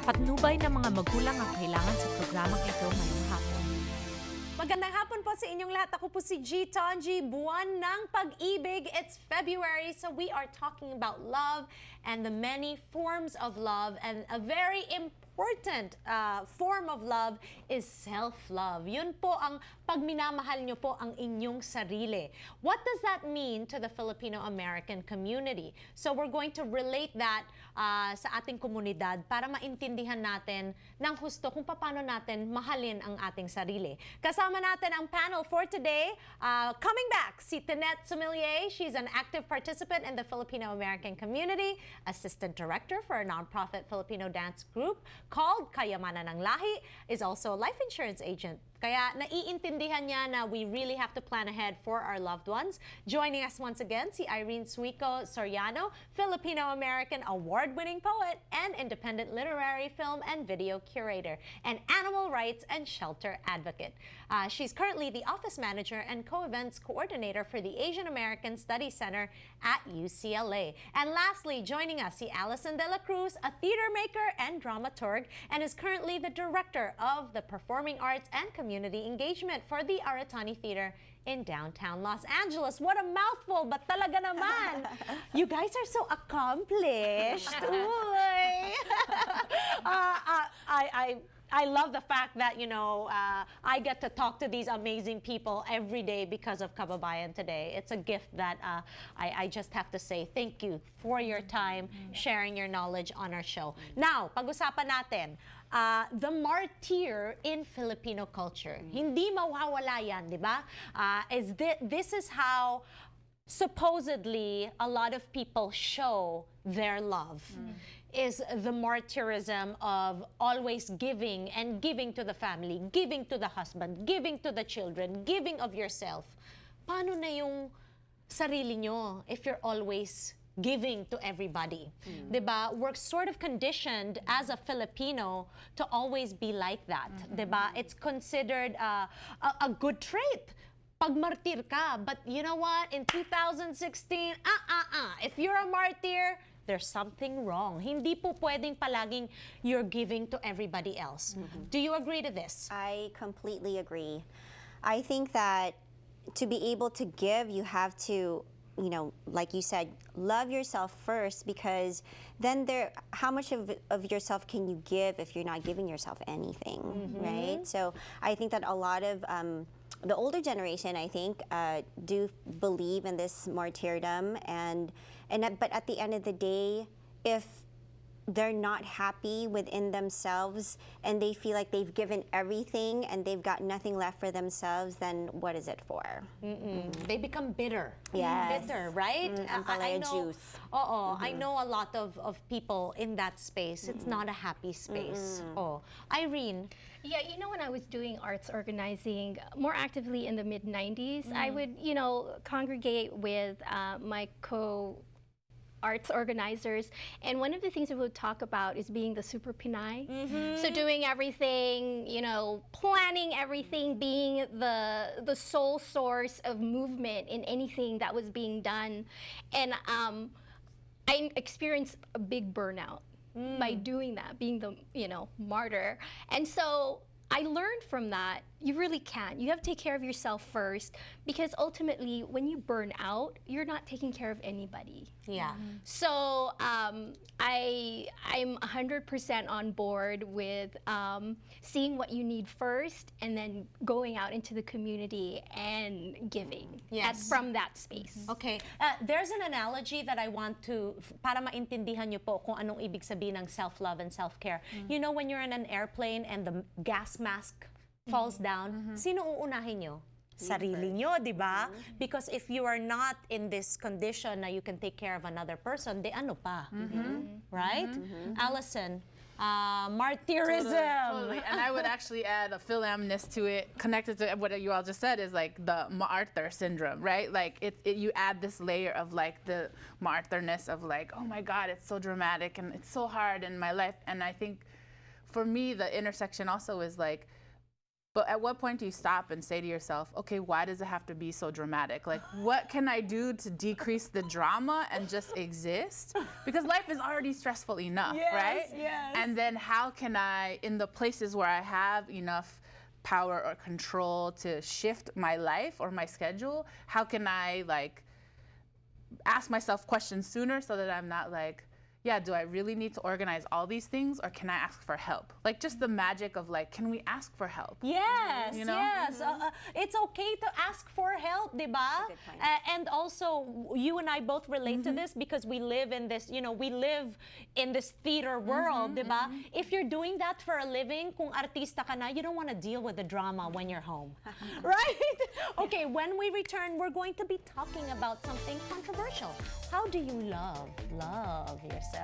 Patnubay ng mga magulang ang kailangan sa programang ito ngayong hapon. Magandang hapon po sa inyong lahat. Ako po si Tongi, buwan ng pag-ibig. It's February, so we are talking about love and the many forms of love, and a very important form of love is self-love. Yun po ang pagminamahal nyo po ang inyong sarili. What does that mean to the Filipino-American community? So we're going to relate that sa ating komunidad para maintindihan natin ng husto kung paano natin mahalin ang ating sarili. Kasama natin ang panel for today. Coming back, si Tinette Sumilier. She's an active participant in the Filipino-American community, assistant director for a nonprofit Filipino dance group called Kayamanan ng Lahi, is also a life insurance agent. Kaya naiintindihan niya na we really have to plan ahead for our loved ones. Joining us once again, si Irene Suico Soriano, Filipino-American award-winning poet and independent literary film and video curator, and animal rights and shelter advocate. She's currently the office manager and co-events coordinator for the Asian American Studies Center at UCLA. And lastly, joining us, si Allison De La Cruz, a theater maker and dramaturg, and is currently the director of the Performing Arts and Community Engagement for the Aratani Theater in downtown Los Angeles. What a mouthful, but talaga naman. You guys are so accomplished. Uy. I love the fact that, you know, I get to talk to these amazing people every day because of Kababayan Today. It's a gift that I just have to say thank you for your time, sharing your knowledge on our show. Now, pag-usapan natin, the martyr in Filipino culture. Hindi mawawala yan, di ba? This is how supposedly a lot of people show their love. Is the martyr-ism of always giving and giving to the family, giving to the husband, giving to the children, giving of yourself. Paano na yung sarili nyo if you're always giving to everybody? Diba? We're sort of conditioned as a Filipino to always be like that. Diba? It's considered a good trait. Pag martir ka, but you know what? In 2016, if you're a martyr, there's something wrong. Hindi po pwedeng palaging you're giving to everybody else. Do you agree to this? I completely agree. I think that to be able to give, you have to, you know, like you said, love yourself first, because then how much of yourself can you give if you're not giving yourself anything, right? So I think that a lot of the older generation, I think, do believe in this martyrdom, but at the end of the day, if they're not happy within themselves and they feel like they've given everything and they've got nothing left for themselves, then what is it for? They become bitter. Yes. Bitter, right? I know, juice. I know a lot of people in that space. It's not a happy space. Irene? Yeah, you know, when I was doing arts organizing more actively in the mid-90s, I would, you know, congregate with my arts organizers, and one of the things we would talk about is being the Superpinay. So doing everything, you know, planning everything, being the sole source of movement in anything that was being done. And I experienced a big burnout by doing that, being the, you know, martyr. And so I learned from that, you really can't. You have to take care of yourself first, because ultimately, when you burn out, you're not taking care of anybody. Yeah. So I'm 100% on board with seeing what you need first, and then going out into the community and giving. Yes. From that space. Okay. There's an analogy that I want to, para maintindihan nyo po kung anong ibig sabihin ng self-love and self-care. You know, when you're in an airplane and the gas mask falls down, sino uunahin nyo? Sarili nyo, di ba? Because if you are not in this condition na you can take care of another person, de ano pa? Right? Allison, martyr-ism. Totally. And I would actually add a philamness to it, connected to what you all just said, is like the martyr syndrome, right? Like you add this layer of like the martyrness of like, oh my God, it's so dramatic and it's so hard in my life. And I think for me, the intersection also is like, But at what point do you stop and say to yourself, okay, why does it have to be so dramatic? Like, what can I do to decrease the drama and just exist? Because life is already stressful enough, right? Yes. And then how can I, in the places where I have enough power or control to shift my life or my schedule, how can I like ask myself questions sooner so that I'm not like, yeah, do I really need to organize all these things, or can I ask for help? Like, just the magic of like, can we ask for help? Yes, You know? yes. It's okay to ask for help, diba? That's a good point. And also, you and I both relate to this because we live in this, we live in this theater world, diba? If you're doing that for a living, kung artista ka na, you don't want to deal with the drama when you're home, right? Okay, when we return, we're going to be talking about something controversial. How do you love yourself?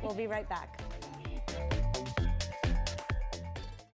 We'll be right back.